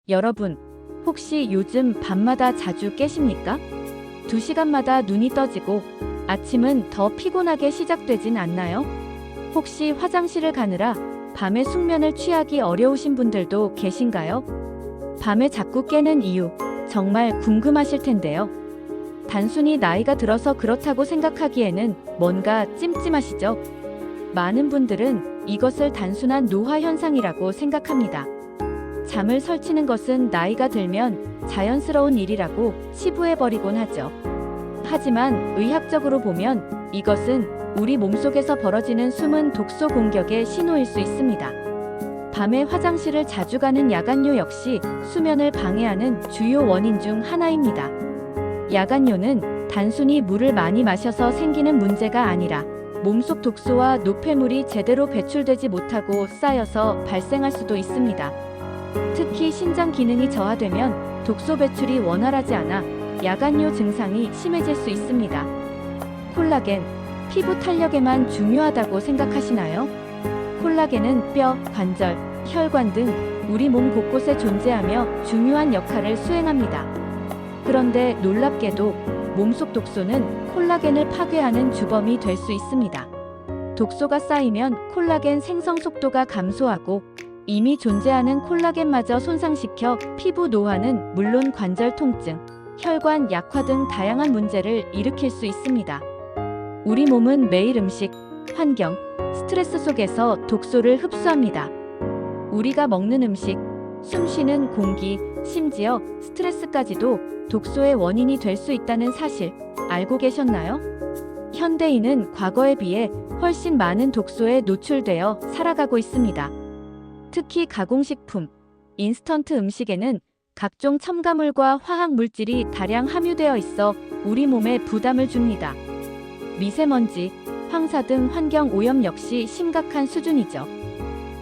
여러분, 혹시 요즘 밤마다 자주 깨십니까? 2시간마다 눈이 떠지고 아침은 더 피곤하게 시작되진 않나요? 혹시 화장실을 가느라 밤에 숙면을 취하기 어려우신 분들도 계신가요? 밤에 자꾸 깨는 이유, 정말 궁금하실 텐데요. 단순히 나이가 들어서 그렇다고 생각하기에는 뭔가 찜찜하시죠? 많은 분들은 이것을 단순한 노화 현상이라고 생각합니다. 잠을 설치는 것은 나이가 들면 자연스러운 일이라고 치부해버리곤 하죠. 하지만 의학적으로 보면 이것은 우리 몸속에서 벌어지는 숨은 독소 공격의 신호일 수 있습니다. 밤에 화장실을 자주 가는 야간뇨 역시 수면을 방해하는 주요 원인 중 하나입니다. 야간뇨는 단순히 물을 많이 마셔서 생기는 문제가 아니라 몸속 독소와 노폐물이 제대로 배출되지 못하고 쌓여서 발생할 수도 있습니다. 특히 신장 기능이 저하되면 독소 배출이 원활하지 않아 야간뇨 증상이 심해질 수 있습니다. 콜라겐, 피부 탄력에만 중요하다고 생각하시나요? 콜라겐은 뼈, 관절, 혈관 등 우리 몸 곳곳에 존재하며 중요한 역할을 수행합니다. 그런데 놀랍게도 몸속 독소는 콜라겐을 파괴하는 주범이 될 수 있습니다. 독소가 쌓이면 콜라겐 생성 속도가 감소하고 이미 존재하는 콜라겐마저 손상시켜 피부 노화는 물론 관절 통증, 혈관 약화 등 다양한 문제를 일으킬 수 있습니다. 우리 몸은 매일 음식, 환경, 스트레스 속에서 독소를 흡수합니다. 우리가 먹는 음식, 숨쉬는 공기, 심지어 스트레스까지도 독소의 원인이 될 수 있다는 사실 알고 계셨나요? 현대인은 과거에 비해 훨씬 많은 독소에 노출되어 살아가고 있습니다. 특히 가공식품, 인스턴트 음식에는 각종 첨가물과 화학 물질이 다량 함유되어 있어 우리 몸에 부담을 줍니다. 미세먼지, 황사 등 환경 오염 역시 심각한 수준이죠.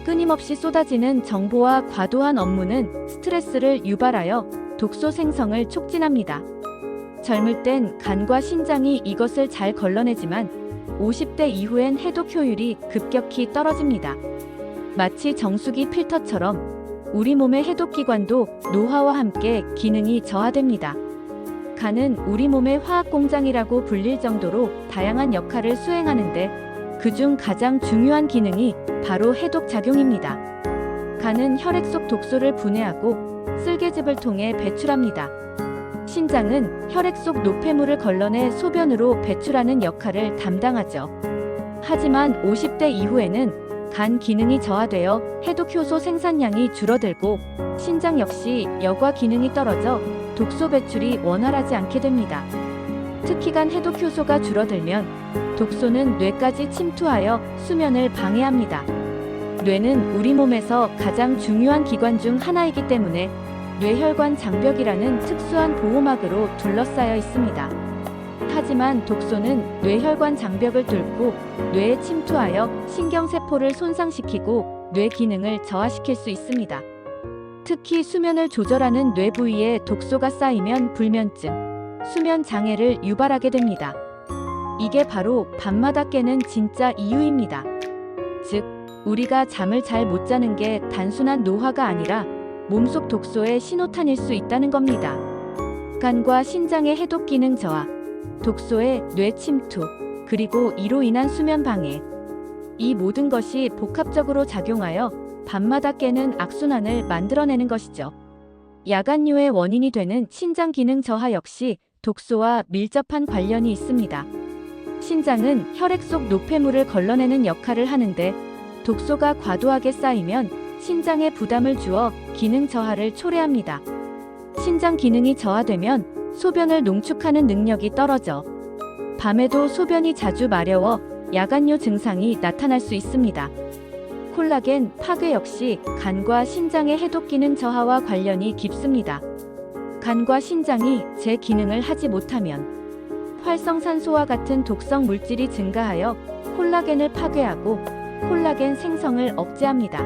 끊임없이 쏟아지는 정보와 과도한 업무는 스트레스를 유발하여 독소 생성을 촉진합니다. 젊을 땐 간과 신장이 이것을 잘 걸러내지만 50대 이후엔 해독 효율이 급격히 떨어집니다. 마치 정수기 필터처럼 우리 몸의 해독기관도 노화와 함께 기능이 저하됩니다. 간은 우리 몸의 화학공장이라고 불릴 정도로 다양한 역할을 수행하는데 그중 가장 중요한 기능이 바로 해독작용입니다. 간은 혈액 속 독소를 분해하고 쓸개즙을 통해 배출합니다. 신장은 혈액 속 노폐물을 걸러내 소변으로 배출하는 역할을 담당하죠. 하지만 50대 이후에는 간 기능이 저하되어 해독효소 생산량이 줄어들고 신장 역시 여과 기능이 떨어져 독소 배출이 원활하지 않게 됩니다. 특히 간 해독효소가 줄어들면 독소는 뇌까지 침투하여 수면을 방해합니다. 뇌는 우리 몸에서 가장 중요한 기관 중 하나이기 때문에 뇌혈관 장벽이라는 특수한 보호막으로 둘러싸여 있습니다. 하지만 독소는 뇌혈관 장벽을 뚫고 뇌에 침투하여 신경세포를 손상시키고 뇌 기능을 저하시킬 수 있습니다. 특히 수면을 조절하는 뇌 부위에 독소가 쌓이면 불면증, 수면 장애를 유발하게 됩니다. 이게 바로 밤마다 깨는 진짜 이유입니다. 즉, 우리가 잠을 잘 못 자는 게 단순한 노화가 아니라 몸속 독소의 신호탄일 수 있다는 겁니다. 간과 신장의 해독 기능 저하, 독소의 뇌 침투, 그리고 이로 인한 수면 방해. 이 모든 것이 복합적으로 작용하여 밤마다 깨는 악순환을 만들어내는 것이죠. 야간뇨의 원인이 되는 신장 기능 저하 역시 독소와 밀접한 관련이 있습니다. 신장은 혈액 속 노폐물을 걸러내는 역할을 하는데 독소가 과도하게 쌓이면 신장에 부담을 주어 기능 저하를 초래합니다. 신장 기능이 저하되면 소변을 농축하는 능력이 떨어져 밤에도 소변이 자주 마려워 야간뇨 증상이 나타날 수 있습니다. 콜라겐 파괴 역시 간과 신장의 해독 기능 저하와 관련이 깊습니다. 간과 신장이 제 기능을 하지 못하면 활성산소와 같은 독성 물질이 증가하여 콜라겐을 파괴하고 콜라겐 생성을 억제합니다.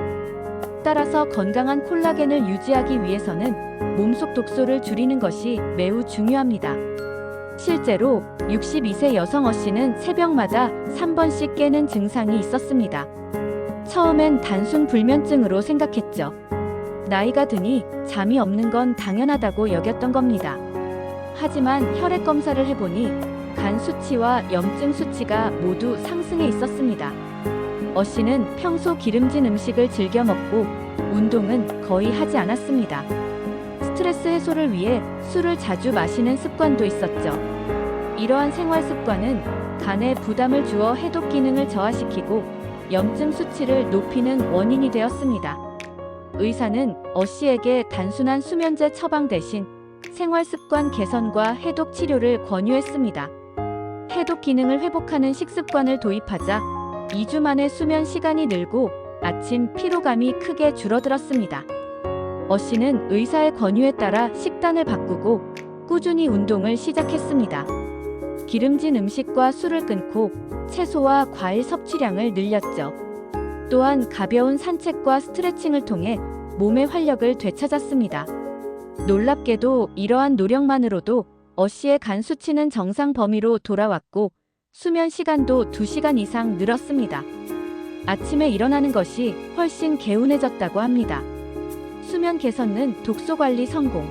따라서 건강한 콜라겐을 유지하기 위해서는 몸속 독소를 줄이는 것이 매우 중요합니다. 실제로 62세 여성 어 씨는 새벽마다 3번씩 깨는 증상이 있었습니다. 처음엔 단순 불면증으로 생각했죠. 나이가 드니 잠이 없는 건 당연하다고 여겼던 겁니다. 하지만 혈액 검사를 해보니 간 수치와 염증 수치가 모두 상승해 있었습니다. 씨는 평소 기름진 음식을 즐겨 먹고 운동은 거의 하지 않았습니다. 스트레스 해소를 위해 술을 자주 마시는 습관도 있었죠. 이러한 생활 습관은 간에 부담을 주어 해독 기능을 저하시키고 염증 수치를 높이는 원인이 되었습니다. 의사는 씨에게 단순한 수면제 처방 대신 생활 습관 개선과 해독 치료를 권유했습니다. 해독 기능을 회복하는 식습관을 도입하자 2주 만에 수면 시간이 늘고 아침 피로감이 크게 줄어들었습니다. 씨는 의사의 권유에 따라 식단을 바꾸고 꾸준히 운동을 시작했습니다. 기름진 음식과 술을 끊고 채소와 과일 섭취량을 늘렸죠. 또한 가벼운 산책과 스트레칭을 통해 몸의 활력을 되찾았습니다. 놀랍게도 이러한 노력만으로도 씨의 간 수치는 정상 범위로 돌아왔고 수면 시간도 2시간 이상 늘었습니다. 아침에 일어나는 것이 훨씬 개운해졌다고 합니다. 수면 개선은 독소 관리 성공.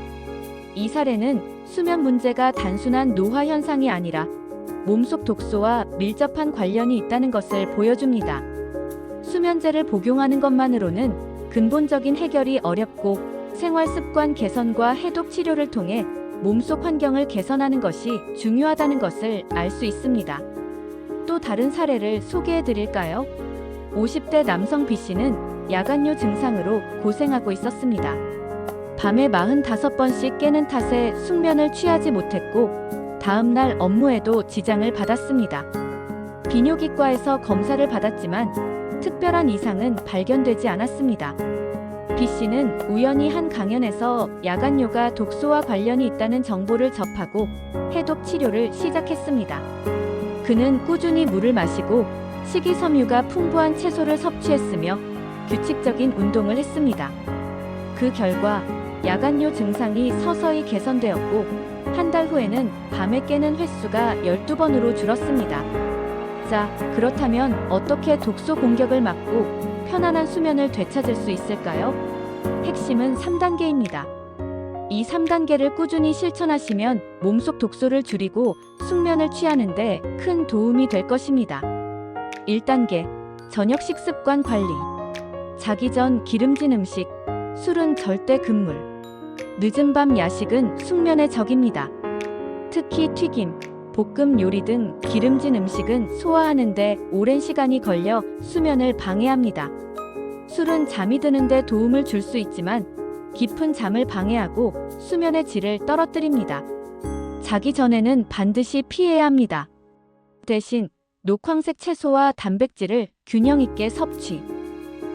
이 사례는 수면 문제가 단순한 노화 현상이 아니라 몸속 독소와 밀접한 관련이 있다는 것을 보여줍니다. 수면제를 복용하는 것만으로는 근본적인 해결이 어렵고 생활 습관 개선과 해독 치료를 통해 몸속 환경을 개선하는 것이 중요하다는 것을 알 수 있습니다. 또 다른 사례를 소개해 드릴까요? 50대 남성 B씨는 야간요 증상으로 고생하고 있었습니다. 밤에 45번씩 깨는 탓에 숙면을 취하지 못했고 다음날 업무에도 지장을 받았습니다. 비뇨기과에서 검사를 받았지만 특별한 이상은 발견되지 않았습니다. B씨는 우연히 한 강연에서 야간요가 독소와 관련이 있다는 정보를 접하고 해독 치료를 시작했습니다. 그는 꾸준히 물을 마시고 식이섬유가 풍부한 채소를 섭취했으며 규칙적인 운동을 했습니다. 그 결과 야간요 증상이 서서히 개선되었고 한 달 후에는 밤에 깨는 횟수가 12번으로 줄었습니다. 자, 그렇다면 어떻게 독소 공격을 막고 편안한 수면을 되찾을 수 있을까요? 핵심은 3단계입니다. 이 3단계를 꾸준히 실천하시면 몸속 독소를 줄이고 숙면을 취하는데 큰 도움이 될 것입니다. 1단계, 저녁 식습관 관리. 자기 전 기름진 음식, 술은 절대 금물. 늦은 밤 야식은 숙면의 적입니다. 특히 튀김, 볶음 요리 등 기름진 음식은 소화하는데 오랜 시간이 걸려 수면을 방해합니다. 술은 잠이 드는데 도움을 줄 수 있지만 깊은 잠을 방해하고 수면의 질을 떨어뜨립니다. 자기 전에는 반드시 피해야 합니다. 대신 녹황색 채소와 단백질을 균형 있게 섭취.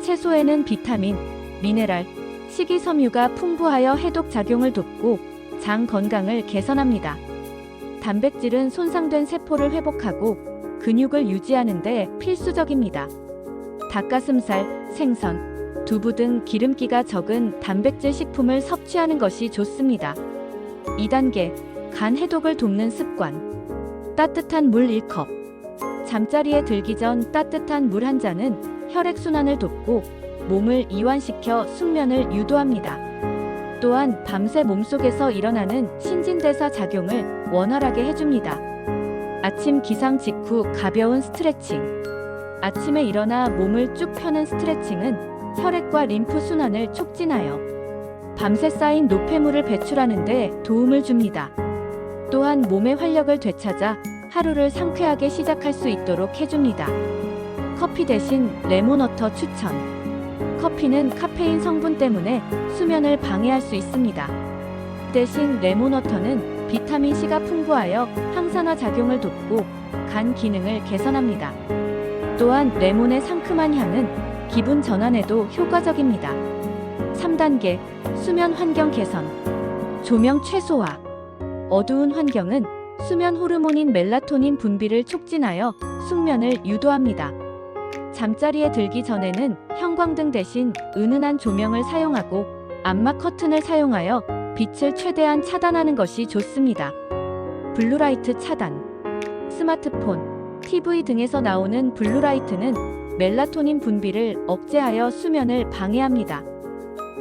채소에는 비타민, 미네랄, 식이섬유가 풍부하여 해독 작용을 돕고 장 건강을 개선합니다. 단백질은 손상된 세포를 회복하고 근육을 유지하는 데 필수적입니다. 닭가슴살, 생선, 두부 등 기름기가 적은 단백질 식품을 섭취하는 것이 좋습니다. 2단계, 간 해독을 돕는 습관. 따뜻한 물 1컵. 잠자리에 들기 전 따뜻한 물 한 잔은 혈액순환을 돕고 몸을 이완시켜 숙면을 유도합니다. 또한 밤새 몸속에서 일어나는 신진대사 작용을 원활하게 해줍니다. 아침 기상 직후 가벼운 스트레칭. 아침에 일어나 몸을 쭉 펴는 스트레칭은 혈액과 림프 순환을 촉진하여 밤새 쌓인 노폐물을 배출하는 데 도움을 줍니다. 또한 몸의 활력을 되찾아 하루를 상쾌하게 시작할 수 있도록 해줍니다. 커피 대신 레몬워터 추천. 커피는 카페인 성분 때문에 수면을 방해할 수 있습니다. 대신 레몬워터는 비타민C가 풍부하여 항산화 작용을 돕고 간 기능을 개선합니다. 또한 레몬의 상큼한 향은 기분 전환에도 효과적입니다. 3단계, 수면 환경 개선. 조명 최소화. 어두운 환경은 수면 호르몬인 멜라토닌 분비를 촉진하여 숙면을 유도합니다. 잠자리에 들기 전에는 형광등 대신 은은한 조명을 사용하고 암막 커튼을 사용하여 빛을 최대한 차단하는 것이 좋습니다. 블루라이트 차단. 스마트폰, TV 등에서 나오는 블루라이트는 멜라토닌 분비를 억제하여 수면을 방해합니다.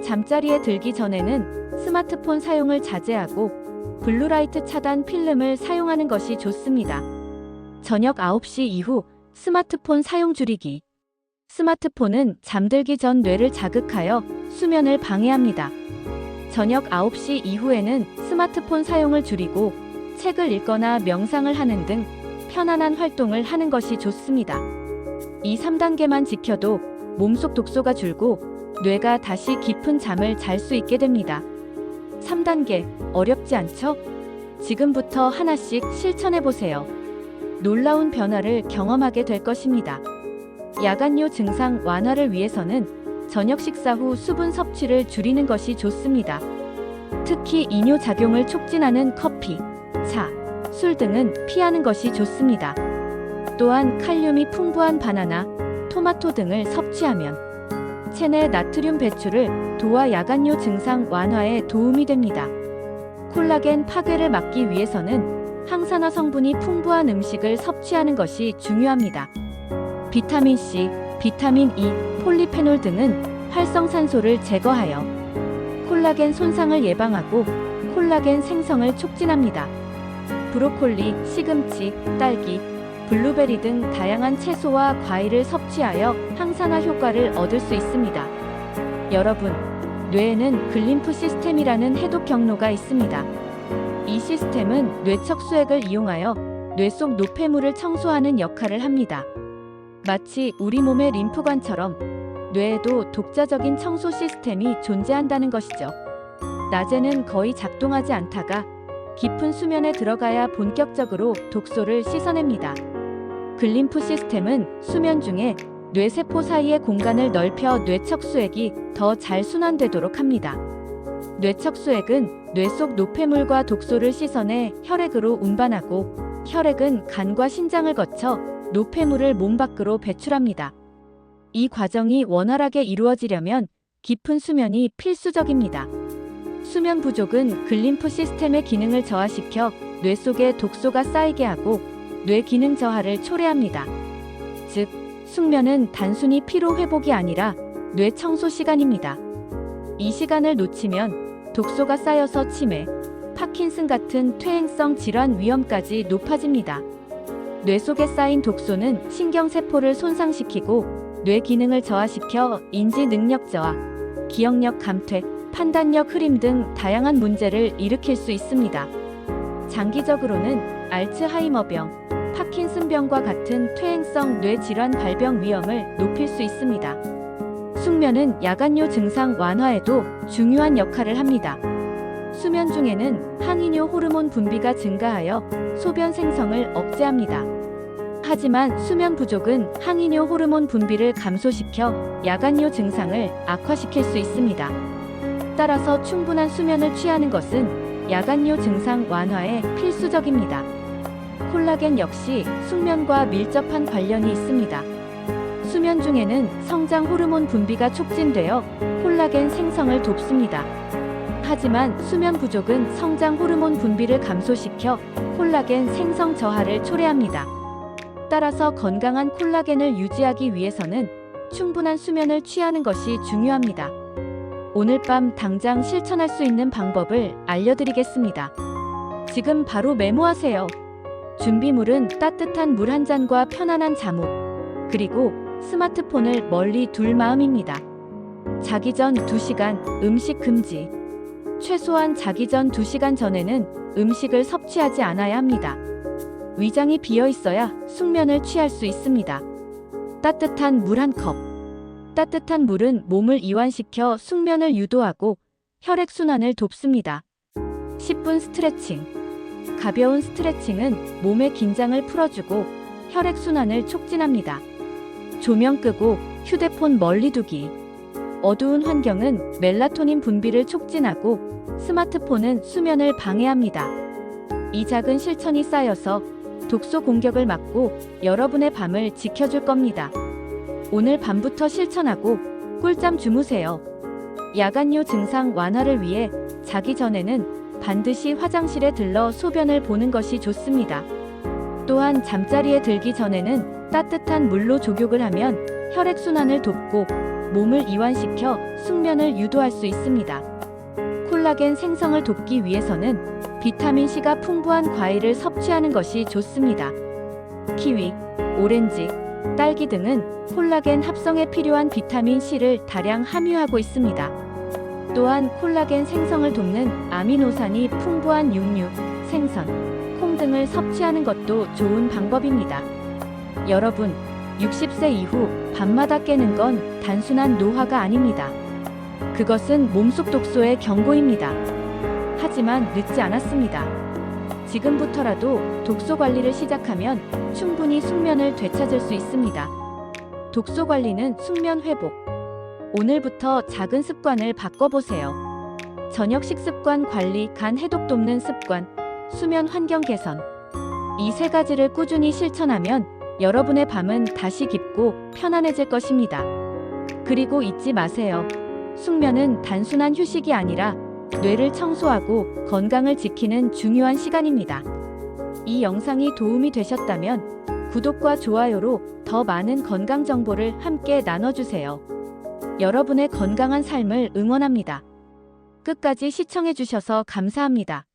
잠자리에 들기 전에는 스마트폰 사용을 자제하고 블루라이트 차단 필름을 사용하는 것이 좋습니다. 저녁 9시 이후 스마트폰 사용 줄이기. 스마트폰은 잠들기 전 뇌를 자극하여 수면을 방해합니다. 저녁 9시 이후에는 스마트폰 사용을 줄이고 책을 읽거나 명상을 하는 등 편안한 활동을 하는 것이 좋습니다. 이 3단계만 지켜도 몸속 독소가 줄고 뇌가 다시 깊은 잠을 잘 수 있게 됩니다. 3단계, 어렵지 않죠? 지금부터 하나씩 실천해보세요. 놀라운 변화를 경험하게 될 것입니다. 야간요 증상 완화를 위해서는 저녁 식사 후 수분 섭취를 줄이는 것이 좋습니다. 특히 이뇨 작용을 촉진하는 커피, 차, 술 등은 피하는 것이 좋습니다. 또한 칼륨이 풍부한 바나나, 토마토 등을 섭취하면 체내 나트륨 배출을 도와 야간요 증상 완화에 도움이 됩니다. 콜라겐 파괴를 막기 위해서는 항산화 성분이 풍부한 음식을 섭취하는 것이 중요합니다. 비타민 C, 비타민 E, 폴리페놀 등은 활성산소를 제거하여 콜라겐 손상을 예방하고 콜라겐 생성을 촉진합니다. 브로콜리, 시금치, 딸기, 블루베리 등 다양한 채소와 과일을 섭취하여 항산화 효과를 얻을 수 있습니다. 여러분, 뇌에는 글림프 시스템이라는 해독 경로가 있습니다. 이 시스템은 뇌척 수액을 이용하여 뇌 속 노폐물을 청소하는 역할을 합니다. 마치 우리 몸의 림프관처럼 뇌에도 독자적인 청소 시스템이 존재한다는 것이죠. 낮에는 거의 작동하지 않다가 깊은 수면에 들어가야 본격적으로 독소를 씻어냅니다. 글림프 시스템은 수면 중에 뇌세포 사이의 공간을 넓혀 뇌척 수액이 더 잘 순환되도록 합니다. 뇌척 수액은 뇌 속 노폐물과 독소를 씻어내 혈액으로 운반하고 혈액은 간과 신장을 거쳐 노폐물을 몸 밖으로 배출합니다. 이 과정이 원활하게 이루어지려면 깊은 수면이 필수적입니다. 수면 부족은 글림프 시스템의 기능을 저하시켜 뇌 속에 독소가 쌓이게 하고 뇌 기능 저하를 초래합니다. 즉, 숙면은 단순히 피로 회복이 아니라 뇌 청소 시간입니다. 이 시간을 놓치면 독소가 쌓여서 치매, 파킨슨 같은 퇴행성 질환 위험까지 높아집니다. 뇌 속에 쌓인 독소는 신경세포를 손상시키고 뇌 기능을 저하시켜 인지 능력 저하, 기억력 감퇴, 판단력 흐림 등 다양한 문제를 일으킬 수 있습니다. 장기적으로는 알츠하이머병, 파킨슨병과 같은 퇴행성 뇌질환 발병 위험을 높일 수 있습니다. 숙면은 야간요 증상 완화에도 중요한 역할을 합니다. 수면 중에는 항이뇨 호르몬 분비가 증가하여 소변 생성을 억제합니다. 하지만 수면 부족은 항이뇨 호르몬 분비를 감소시켜 야간요 증상을 악화시킬 수 있습니다. 따라서 충분한 수면을 취하는 것은 야간요 증상 완화에 필수적입니다. 콜라겐 역시 숙면과 밀접한 관련이 있습니다. 수면 중에는 성장 호르몬 분비가 촉진되어 콜라겐 생성을 돕습니다. 하지만 수면 부족은 성장 호르몬 분비를 감소시켜 콜라겐 생성 저하를 초래합니다. 따라서 건강한 콜라겐을 유지하기 위해서는 충분한 수면을 취하는 것이 중요합니다. 오늘 밤 당장 실천할 수 있는 방법을 알려드리겠습니다. 지금 바로 메모하세요. 준비물은 따뜻한 물 한 잔과 편안한 잠옷, 그리고 스마트폰을 멀리 둘 마음입니다. 자기 전 2시간 음식 금지. 최소한 자기 전 2시간 전에는 음식을 섭취하지 않아야 합니다. 위장이 비어 있어야 숙면을 취할 수 있습니다. 따뜻한 물 1컵. 따뜻한 물은 몸을 이완시켜 숙면을 유도하고 혈액순환을 돕습니다. 10분 스트레칭. 가벼운 스트레칭은 몸의 긴장을 풀어주고 혈액순환을 촉진합니다. 조명 끄고 휴대폰 멀리 두기. 어두운 환경은 멜라토닌 분비를 촉진하고 스마트폰은 수면을 방해합니다. 이 작은 실천이 쌓여서 독소 공격을 막고 여러분의 밤을 지켜줄 겁니다. 오늘 밤부터 실천하고 꿀잠 주무세요. 야간요 증상 완화를 위해 자기 전에는 반드시 화장실에 들러 소변을 보는 것이 좋습니다. 또한 잠자리에 들기 전에는 따뜻한 물로 족욕을 하면 혈액순환을 돕고 몸을 이완시켜 숙면을 유도할 수 있습니다. 콜라겐 생성을 돕기 위해서는 비타민C가 풍부한 과일을 섭취하는 것이 좋습니다. 키위, 오렌지, 딸기 등은 콜라겐 합성에 필요한 비타민C를 다량 함유하고 있습니다. 또한 콜라겐 생성을 돕는 아미노산이 풍부한 육류, 생선, 콩 등을 섭취하는 것도 좋은 방법입니다. 여러분, 60세 이후 밤마다 깨는 건 단순한 노화가 아닙니다. 그것은 몸속 독소의 경고입니다. 하지만 늦지 않았습니다. 지금부터라도 독소 관리를 시작하면 충분히 숙면을 되찾을 수 있습니다. 독소 관리는 숙면 회복. 오늘부터 작은 습관을 바꿔보세요. 저녁 식습관 관리, 간 해독 돕는 습관, 수면 환경 개선. 이 세 가지를 꾸준히 실천하면 여러분의 밤은 다시 깊고 편안해질 것입니다. 그리고 잊지 마세요. 숙면은 단순한 휴식이 아니라 뇌를 청소하고 건강을 지키는 중요한 시간입니다. 이 영상이 도움이 되셨다면 구독과 좋아요로 더 많은 건강 정보를 함께 나눠주세요. 여러분의 건강한 삶을 응원합니다. 끝까지 시청해주셔서 감사합니다.